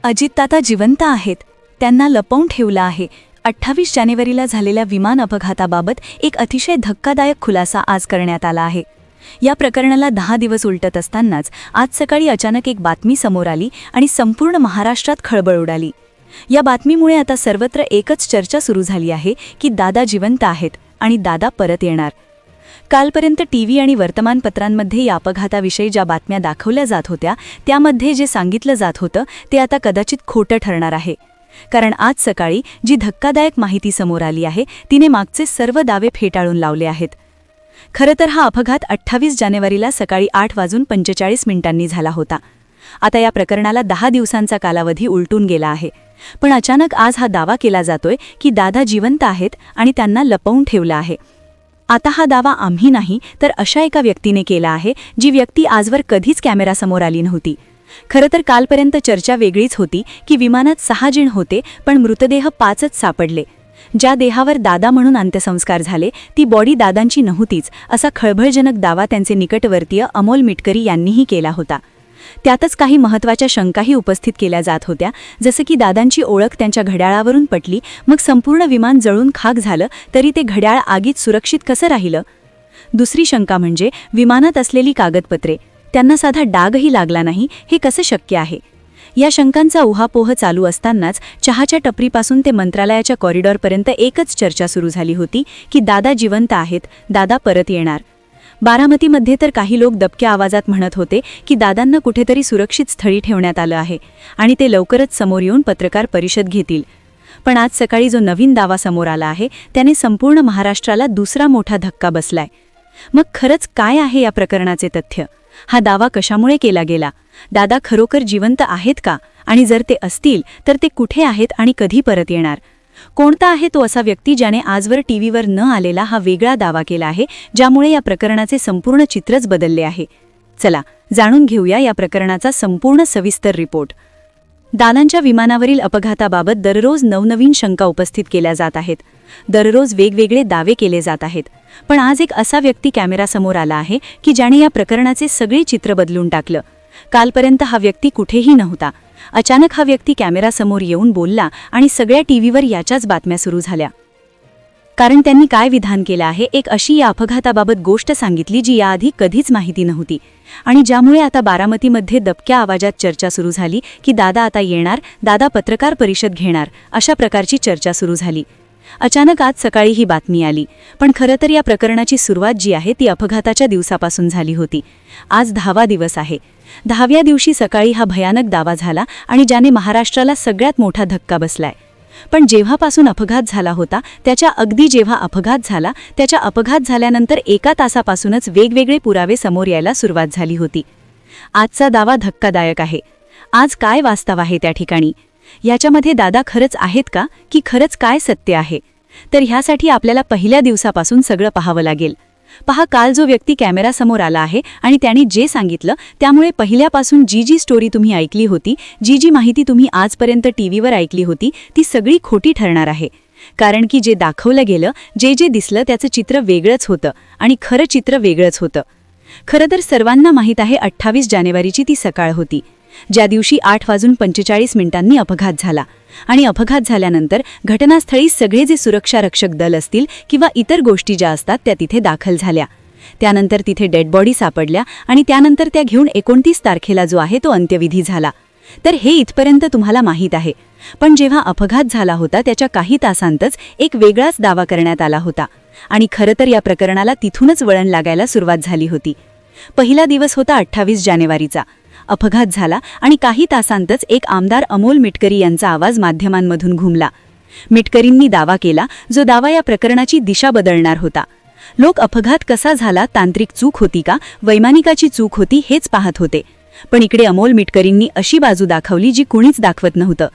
अजितदादा जिवंत आहेत, त्यांना लपवून ठेवलं आहे. 28 जानेवारीला झालेल्या विमान अपघाताबाबत एक अतिशय धक्कादायक खुलासा आज करण्यात आला आहे. या प्रकरणाला 10 दिवस उलटत असतानाच आज सकाळी अचानक एक बातमी समोर आली आणि संपूर्ण महाराष्ट्रात खळबळ उडाली. या बातमीमुळे आता सर्वत्र एकच चर्चा सुरू झाली आहे की दादा जिवंत आहेत आणि दादा परत येणार. कालपर्यंत टीव्ही आणि वर्तमानपत्रांमध्ये या अपघाताविषयी ज्या बातम्या दाखवल्या जात होत्या त्यामध्ये जे सांगितलं जात होतं ते आता कदाचित खोटं ठरणार आहे. कारण आज सकाळी जी धक्कादायक माहिती समोर आली आहे तिने मागचे सर्व दावे फेटाळून लावले आहेत. खरं तर हा अपघात 28 जानेवारीला सकाळी 8:45 झाला होता. आता या प्रकरणाला 10 दिवसांचा कालावधी उलटून गेला आहे. पण अचानक आज हा दावा केला जातोय की दादा जिवंत आहेत आणि त्यांना लपवून ठेवलं आहे. आता हा दावा आम्ही नाही तर अशा एका व्यक्तीने केला आहे जी व्यक्ती आजवर कधीच कॅमेरासमोर आली नव्हती. खरं तर कालपर्यंत चर्चा वेगळीच होती की विमानात 6 जण होते पण मृतदेह 5च सापडले. ज्या देहावर दादा म्हणून अंत्यसंस्कार झाले ती बॉडी दादांची नव्हतीच असा खळबळजनक दावा त्यांचे निकटवर्तीय अमोल मिटकरी यांनीही केला होता. त्यातच काही महत्त्वाच्या शंकाही उपस्थित केल्या जात होत्या, जसं की दादांची ओळख त्यांच्या घड्याळावरून पटली, मग संपूर्ण विमान जळून खाक झालं तरी ते घड्याळ आगीत सुरक्षित कसं राहिलं. दुसरी शंका म्हणजे विमानात असलेली कागदपत्रे, त्यांना साधा डागही लागला नाही, हे कसं शक्य आहे. या शंकांचा उहापोह चालू असतानाच चहाच्या टपरीपासून ते मंत्रालयाच्या कॉरिडॉरपर्यंत एकच चर्चा सुरू झाली होती की दादा जिवंत आहेत, दादा परत येणार. बारामतीमध्ये तर काही लोक दबक्या आवाजात म्हणत होते की दादांना कुठेतरी सुरक्षित स्थळी ठेवण्यात आलं आहे आणि ते लवकरच समोर येऊन पत्रकार परिषद घेतील. पण आज सकाळी जो नवीन दावा समोर आला आहे त्याने संपूर्ण महाराष्ट्राला दुसरा मोठा धक्का बसलाय. मग खरंच काय आहे या प्रकरणाचे तथ्य? हा दावा कशामुळे केला गेला? दादा खरोखर जिवंत आहेत का? आणि जर ते असतील तर ते कुठे आहेत आणि कधी परत येणार? कोणता आहे तो असा व्यक्ती ज्याने आजवर टीव्हीवर न आलेला हा वेगळा दावा केला आहे, ज्यामुळे या प्रकरणाचे संपूर्ण चित्रच बदलले आहे? चला जाणून घेऊया या प्रकरणाचा संपूर्ण सविस्तर रिपोर्ट. दादांच्या विमानावरील अपघाताबाबत दररोज नवनवीन शंका उपस्थित केल्या जात आहेत. दररोज वेगवेगळे दावे केले जात आहेत. पण आज एक असा व्यक्ती कॅमेरासमोर आला आहे की ज्याने या प्रकरणाचे सगळे चित्र बदलून टाकलं. कालपर्यंत हा व्यक्ती कुठेही नव्हता. अचानक हा व्यक्ती कॅमेरासमोर येऊन बोलला आणि सगळ्या टीव्हीवर याच्याच बातम्या सुरू झाल्या. कारण त्यांनी काय विधान केलं आहे, एक अशी या अपघाताबाबत गोष्ट सांगितली जी याआधी कधीच माहिती नव्हती आणि ज्यामुळे आता बारामतीमध्ये दबक्या आवाजात चर्चा सुरू झाली की दादा आता येणार, दादा पत्रकार परिषद घेणार, अशा प्रकारची चर्चा सुरू झाली. अचानक आज सकाळी ही बातमी आली. पण खरं तर या प्रकरणाची सुरुवात जी आहे ती अपघाताच्या दिवसापासून झाली होती. आज 10वा दिवस आहे. 10व्या दिवशी सकाळी हा भयानक दावा झाला आणि ज्याने महाराष्ट्राला सगळ्यात मोठा धक्का बसलाय. पण जेव्हापासून अपघात झाला होता त्याच्या अगदी जेव्हा अपघात झाला त्याच्या अपघात झाल्यानंतर एका तासापासूनच वेगवेगळे पुरावे समोर यायला सुरुवात झाली होती. आजचा दावा धक्कादायक आहे. आज काय वास्तव आहे त्या ठिकाणी? याच्यामध्ये दादा खरंच आहेत का की खरंच काय सत्य आहे? तर ह्यासाठी आपल्याला पहिल्या दिवसापासून सगळं पाहावं लागेल. पहा, काल जो व्यक्ती कॅमेरासमोर आला आहे आणि त्यांनी जे सांगितलं त्यामुळे पहिल्यापासून जी स्टोरी तुम्ही ऐकली होती, जी माहिती तुम्ही आजपर्यंत टीव्हीवर ऐकली होती ती सगळी खोटी ठरणार आहे. कारण की जे दाखवलं गेलं, जे दिसलं त्याचं चित्र वेगळंच होतं आणि खरं चित्र वेगळंच होतं. खरं तर सर्वांना माहीत आहे 28 जानेवारीची ती सकाळ होती ज्या दिवशी 8:45 अपघात झाला. आणि अपघात झाल्यानंतर घटनास्थळी सगळे जे सुरक्षा रक्षक दल असतील किंवा इतर गोष्टी ज्या असतात त्या तिथे दाखल झाल्या. त्यानंतर तिथे डेड बॉडी सापडल्या आणि त्यानंतर त्या घेऊन 29 तारखेला जो आहे तो अंत्यविधी झाला. तर हे इथपर्यंत तुम्हाला माहीत आहे. पण जेव्हा अपघात झाला होता त्याच्या काही तासांतच एक वेगळाच दावा करण्यात आला होता आणि खरं तर या प्रकरणाला तिथूनच वळण लागायला सुरुवात झाली होती. पहिला दिवस होता 28 जानेवारीचा. अपघात झाला आणि काही तासांतच एक आमदार अमोल मिटकरी यांचा आवाज माध्यमांमधून घुमला. मिटकरींनी दावा केला जो दावा या प्रकरणाची दिशा बदलणार होता. लोक अपघात कसा झाला, तांत्रिक चूक होती का, वैमानिकाची चूक होती, हेच पाहत होते. पण इकडे अमोल मिटकरींनी अशी बाजू दाखवली जी कुणीच दाखवत नव्हतं.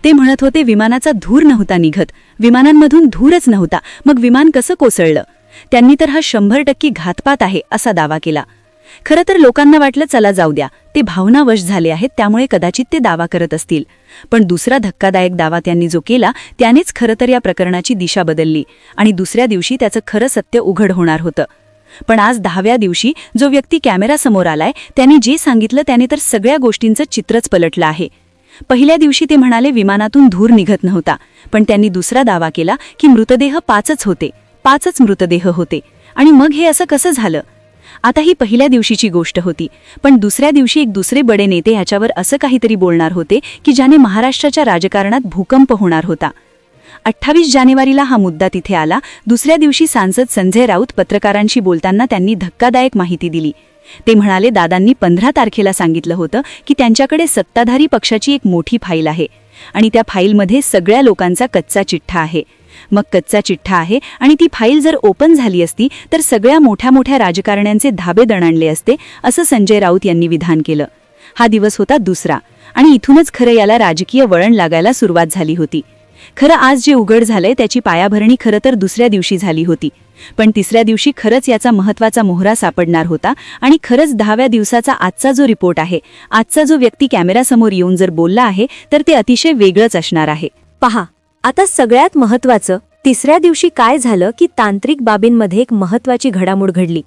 ते म्हणत होते विमानाचा धूर नव्हता निघत, विमानांमधून धूरच नव्हता, मग विमान कसं कोसळलं? त्यांनी तर हा 100% घातपात आहे असा दावा केला. खरं तर लोकांना वाटलं चला जाऊ द्या, ते भावनावश झाले आहेत त्यामुळे कदाचित ते दावा करत असतील. पण दुसरा धक्कादायक दावा त्यांनी जो केला त्यानेच खरं तर या प्रकरणाची दिशा बदलली आणि दुसऱ्या दिवशी त्याचं खरं सत्य उघड होणार होतं. पण आज 10व्या दिवशी जो व्यक्ती कॅमेरासमोर आलाय त्यांनी जे सांगितलं त्याने तर सगळ्या गोष्टींचं चित्रच पलटलं आहे. पहिल्या दिवशी ते म्हणाले विमानातून धूर निघत नव्हता, पण त्यांनी दुसरा दावा केला की मृतदेह 5च होते, 5च मृतदेह होते. आणि मग हे असं कसं झालं? आता ही पहिल्या दिवशीची गोष्ट होती, पण दुसऱ्या दिवशी एक दुसरे बडे नेते ह्याच्यावर असं काहीतरी बोलणार होते की ज्याने महाराष्ट्राच्या राजकारणात भूकंप होणार होता. 28 जानेवारीला हा मुद्दा तिथे आला. दुसऱ्या दिवशी सांसद संजय राऊत पत्रकारांशी बोलताना त्यांनी धक्कादायक माहिती दिली. ते म्हणाले दादांनी 15 तारखेला सांगितलं होतं की त्यांच्याकडे सत्ताधारी पक्षाची एक मोठी फाईल आहे आणि त्या फाईलमध्ये सगळ्या लोकांचा कच्चा चिठ्ठा आहे. मग कच्चा चिठ्ठा आहे आणि ती फाईल जर ओपन झाली असती तर सगळ्या मोठ्या मोठ्या राजकारण्यांचे धाबे दणाणले असते, असं संजय राऊत यांनी विधान केलं. हा दिवस होता दुसरा आणि इथूनच खरं याला राजकीय वळण लागायला सुरुवात झाली होती. खरं आज जे उघड झालंय त्याची पायाभरणी खरं तर दुसऱ्या दिवशी झाली होती, पण तिसऱ्या दिवशी खरंच याचा महत्त्वाचा मोहरा सापडणार होता. आणि खरंच 10व्या दिवसाचा आजचा जो रिपोर्ट आहे, आजचा जो व्यक्ती कॅमेरासमोर येऊन जर बोलला आहे तर ते अतिशय वेगळंच असणार आहे. पहा, आता सगळ्यात महत्त्वाचं तिसऱ्या दिवशी काय झालं की तांत्रिक बाबींमध्ये एक महत्त्वाची घडामोड घडली.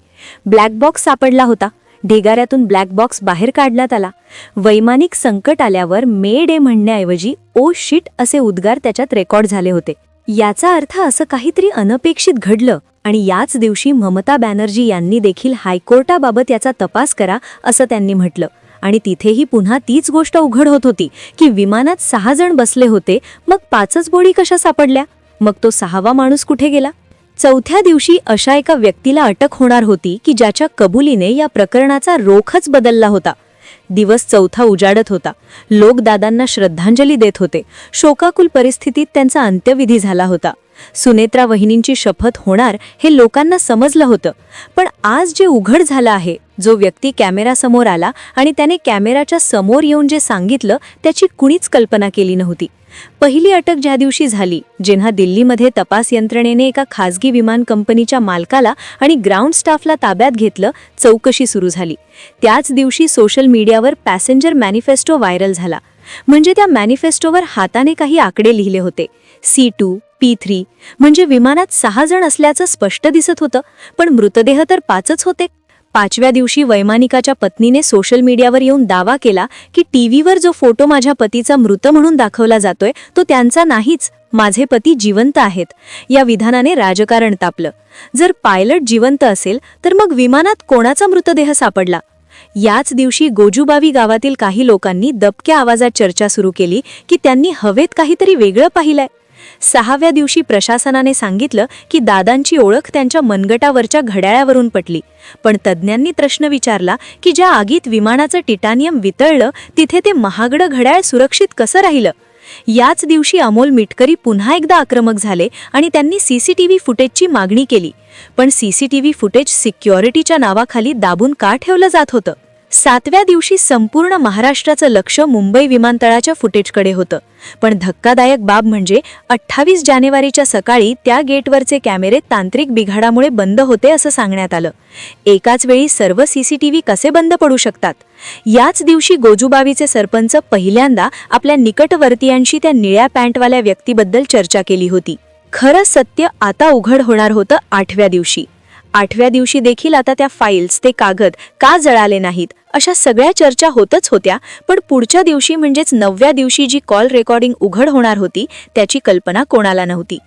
ब्लॅक बॉक्स सापडला होता. ढिगाऱ्यातून ब्लॅक बॉक्स बाहेर काढण्यात आला. वैमानिक संकट आल्यावर मे डे म्हणण्याऐवजी ओ शिट असे उद्गार त्याच्यात रेकॉर्ड झाले होते. याचा अर्थ असं काहीतरी अनपेक्षित घडलं आणि याच दिवशी ममता बॅनर्जी यांनी देखील हायकोर्टाबाबत याचा तपास करा असं त्यांनी म्हटलं. आणि तिथेही पुन्हा तीच गोष्ट उघड होत होती की विमानात 6 जण बसले होते, मग 5च बॉडी कशा सापडल्या? मग तो 6वा माणूस कुठे गेला? चौथ्या दिवशी अशा एका व्यक्तीला अटक होणार होती की ज्याच्या कबुलीने या प्रकरणाचा रोखच बदलला होता. दिवस चौथा उजाडत होता. लोक दादांना श्रद्धांजली देत होते. शोकाकुल परिस्थितीत त्यांचा अंत्यविधी झाला होता. सुनेत्रा वहिनींची शपथ होणार हे लोकांना समजलं होतं. पण आज जे उघड झालं आहे, जो व्यक्ती कॅमेरासमोर आला आणि त्याने कॅमेराच्या समोर येऊन जे सांगितलं त्याची कुणीच कल्पना केली नव्हती. पहिली अटक ज्या दिवशी झाली, जेव्हा दिल्लीमध्ये तपास यंत्रणेने एका खासगी विमान कंपनीच्या मालकाला आणि ग्राउंड स्टाफला ताब्यात घेतलं, चौकशी सुरू झाली. त्याच दिवशी सोशल मीडियावर पॅसेंजर मॅनिफेस्टो व्हायरल झाला. म्हणजे त्या मॅनिफेस्टोवर हाताने काही आकडे लिहिले होते. C2, P3 म्हणजे विमानात 6 जण असल्याचं स्पष्ट दिसत होतं, पण मृतदेह तर 5च होते. 5व्या दिवशी वैमानिकाच्या पत्नीने सोशल मीडियावर येऊन दावा केला की टीव्हीवर जो फोटो माझ्या पतीचा मृत म्हणून दाखवला जातोय तो त्यांचा नाहीच, माझे पती जिवंत आहेत. या विधानाने राजकारण तापलं. जर पायलट जिवंत असेल तर मग विमानात कोणाचा मृतदेह सापडला? याच दिवशी गोजूबावी गावातील काही लोकांनी दबक्या आवाजात चर्चा सुरू केली की त्यांनी हवेत काहीतरी वेगळं पाहिलंय. 6व्या दिवशी प्रशासनाने सांगितलं की दादांची ओळख त्यांच्या मनगटावरच्या घड्याळावरून पटली. पण तज्ज्ञांनी प्रश्न विचारला की ज्या आगीत विमानाचं टिटॅनियम वितळलं तिथे ते महागडं घड्याळ सुरक्षित कसं राहिलं? याच दिवशी अमोल मिटकरी पुन्हा एकदा आक्रमक झाले आणि त्यांनी CCTV फुटेजची मागणी केली. पण CCTV फुटेज सिक्युरिटीच्या नावाखाली दाबून का ठेवलं जात होतं? 7व्या दिवशी संपूर्ण महाराष्ट्राचं लक्ष मुंबई विमानतळाच्या फुटेजकडे होतं. पण धक्कादायक बाब म्हणजे 28 जानेवारीच्या सकाळी त्या गेटवरचे कॅमेरे तांत्रिक बिघाडामुळे बंद होते असं सांगण्यात आलं. एकाच वेळी सर्व CCTV कसे बंद पडू शकतात? याच दिवशी गोजूबावीचे सरपंच पहिल्यांदा आपल्या निकटवर्तीयांशी त्या निळ्या पॅन्टवाल्या व्यक्तीबद्दल चर्चा केली होती. खरं सत्य आता उघड होणार होतं 8व्या दिवशी. 8व्या दिवशी देखील आता त्या फाईल्स, ते कागद का जळाले नाहीत अशा सगळ्या चर्चा होतच होत्या. पण पुढच्या दिवशी म्हणजेच 9व्या दिवशी जी कॉल रेकॉर्डिंग उघड होणार होती त्याची कल्पना कोणाला नव्हती.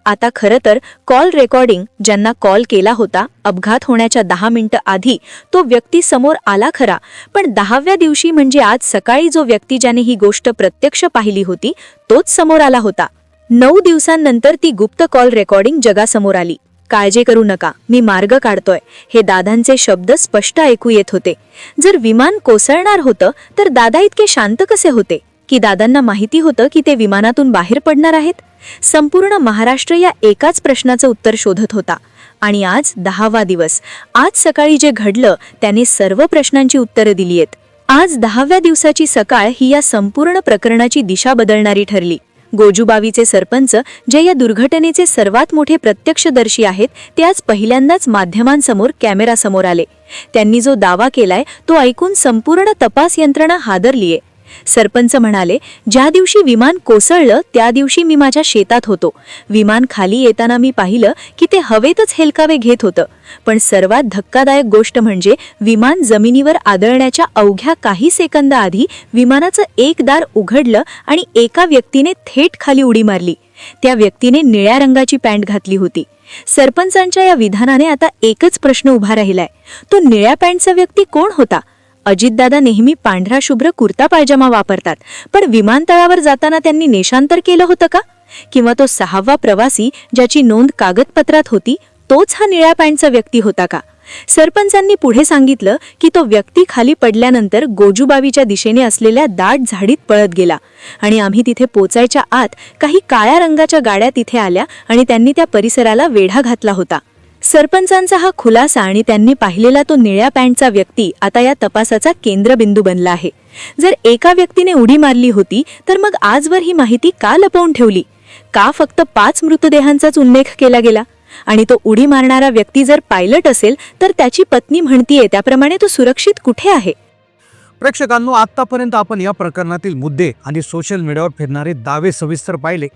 आता खरं तर कॉल रेकॉर्डिंग ज्यांना कॉल केला होता अपघात होण्याच्या 10 मिनिटं आधी तो व्यक्ती समोर आला खरा, पण 10व्या दिवशी म्हणजे आज सकाळी जो व्यक्ती ज्याने ही गोष्ट प्रत्यक्ष पाहिली होती तोच समोर आला होता. 9 दिवसांनंतर ती गुप्त कॉल रेकॉर्डिंग जगासमोर आली. काळजी करू नका, मी मार्ग काढतोय, हे दादांचे शब्द स्पष्ट ऐकू येत होते. जर विमान कोसळणार होतं तर दादा इतके शांत कसे होते? की दादांना माहिती होतं की ते विमानातून बाहेर पडणार आहेत? संपूर्ण महाराष्ट्र या एकाच प्रश्नाचं उत्तर शोधत होता. आणि आज 10वा दिवस. आज सकाळी जे घडलं त्याने सर्व प्रश्नांची उत्तरं दिली आहेत. आज 10व्या दिवसाची सकाळ ही या संपूर्ण प्रकरणाची दिशा बदलणारी ठरली. गोजूबावीचे सरपंच जे या दुर्घटनेचे सर्वात मोठे प्रत्यक्षदर्शी आहेत ते आज पहिल्यांदाच माध्यमांसमोर कॅमेरासमोर आले. त्यांनी जो दावा केलाय तो ऐकून संपूर्ण तपास यंत्रणा हादरलीये. सरपंच म्हणाले, ज्या दिवशी विमान कोसळलं त्या दिवशी मी माझ्या शेतात होतो. विमान खाली येताना मी पाहिलं की ते हवेतच हेलकावे घेत होतं. पण सर्वात धक्कादायक गोष्ट म्हणजे विमान जमिनीवर आदळण्याच्या अवघ्या काही सेकंदाआधी विमानाचं एक दार उघडलं आणि एका व्यक्तीने थेट खाली उडी मारली. त्या व्यक्तीने निळ्या रंगाची पॅन्ट घातली होती. सरपंचांच्या या विधानाने आता एकच प्रश्न उभा राहिलाय, तो निळ्या पॅन्टचा व्यक्ती कोण होता? अजितदादा नेहमी पांढरा शुभ्र कुर्ता पायजामा वापरतात, पण विमानतळावर जाताना त्यांनी नेशांतर केलं होतं का? किंवा तो 6वा प्रवासी ज्याची नोंद कागदपत्रात होती तोच हा निळ्या पॅन्टचा व्यक्ती होता का? सरपंचांनी पुढे सांगितलं की तो व्यक्ती खाली पडल्यानंतर गोजूबावीच्या दिशेने असलेल्या दाट झाडीत पळत गेला आणि आम्ही तिथे पोचायच्या आत काही काळ्या रंगाच्या गाड्या तिथे आल्या आणि त्यांनी त्या परिसराला वेढा घातला होता. सरपंचांचा हा खुलासा आणि त्यांनी पाहिलेला तो निळ्या पॅन्टचा व्यक्ती आता या तपासाचा केंद्रबिंदू बनला आहे. जर एका व्यक्तीने उडी मारली होती तर मग आजवर ही माहिती का लपवून ठेवली? का फक्त 5 मृतदेहांचाच उल्लेख केला गेला? आणि तो उडी मारणारा व्यक्ती जर पायलट असेल तर त्याची पत्नी म्हणतीये त्याप्रमाणे तो सुरक्षित कुठे आहे? प्रेक्षकांनो, आतापर्यंत आपण या प्रकरणातील मुद्दे आणि सोशल मीडियावर फिरणारे दावे सविस्तर पाहिले.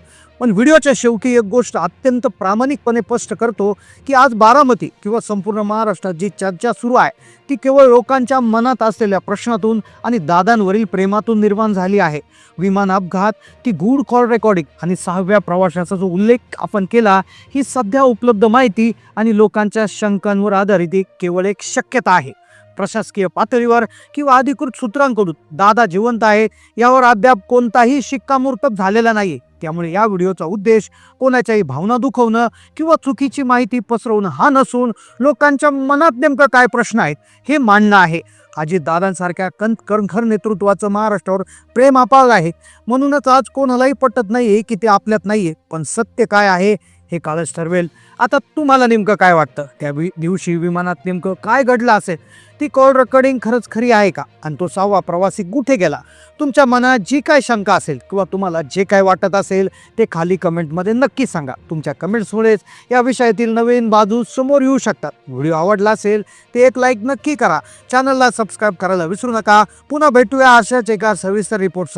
पण व्हिडिओच्या शेवटी एक गोष्ट अत्यंत प्रामाणिकपणे स्पष्ट करतो की आज बारामती किंवा संपूर्ण महाराष्ट्रात जी चर्चा सुरू आहे ती केवळ लोकांच्या मनात असलेल्या प्रश्नातून आणि दादांवरील प्रेमातून निर्माण झाली आहे. विमान अपघात, ती गुड कॉल रेकॉर्डिंग आणि 6व्या प्रवाशाचा जो उल्लेख आपण केला, ही सध्या उपलब्ध माहिती आणि लोकांच्या शंकांवर आधारित केवळ एक शक्यता आहे. प्रशासकीय पातळीवर किंवा अधिकृत सूत्रांकडून दादा जिवंत आहे यावर अद्याप कोणताही शिक्कामोर्तब झालेला नाही. त्यामुळे या व्हिडिओचा उद्देश कोणाच्याही भावना दुखवणं किंवा चुकीची माहिती पसरवणं हा नसून लोकांच्या मनात नेमकं काय प्रश्न आहेत हे मांडणं आहे. अजितदादांसारख्या कणखर नेतृत्वाचं महाराष्ट्रावर प्रेम अपार आहे. म्हणूनच आज कोणालाही पटत नाहीये की ते आपल्यात नाहीये, पण सत्य काय आहे हे कालच ठरवेल. आता तुम्हाला नेमकं काय वाटतं? त्या दिवशी विमानात नेमकं काय घडलं असेल? ती कॉल रेकॉर्डिंग खरंच खरी आहे का? आणि तो 6वा प्रवासी कुठे गेला? तुमच्या मनात जी काय शंका असेल किंवा तुम्हाला जे काय वाटत असेल ते खाली कमेंटमध्ये नक्की सांगा. तुमच्या कमेंट्समुळेच या विषयातील नवीन बाजू समोर येऊ शकतात. व्हिडिओ आवडला असेल ते एक लाईक नक्की करा. चॅनलला सबस्क्राईब करायला विसरू नका. पुन्हा भेटूया अशाच एका सविस्तर रिपोर्ट.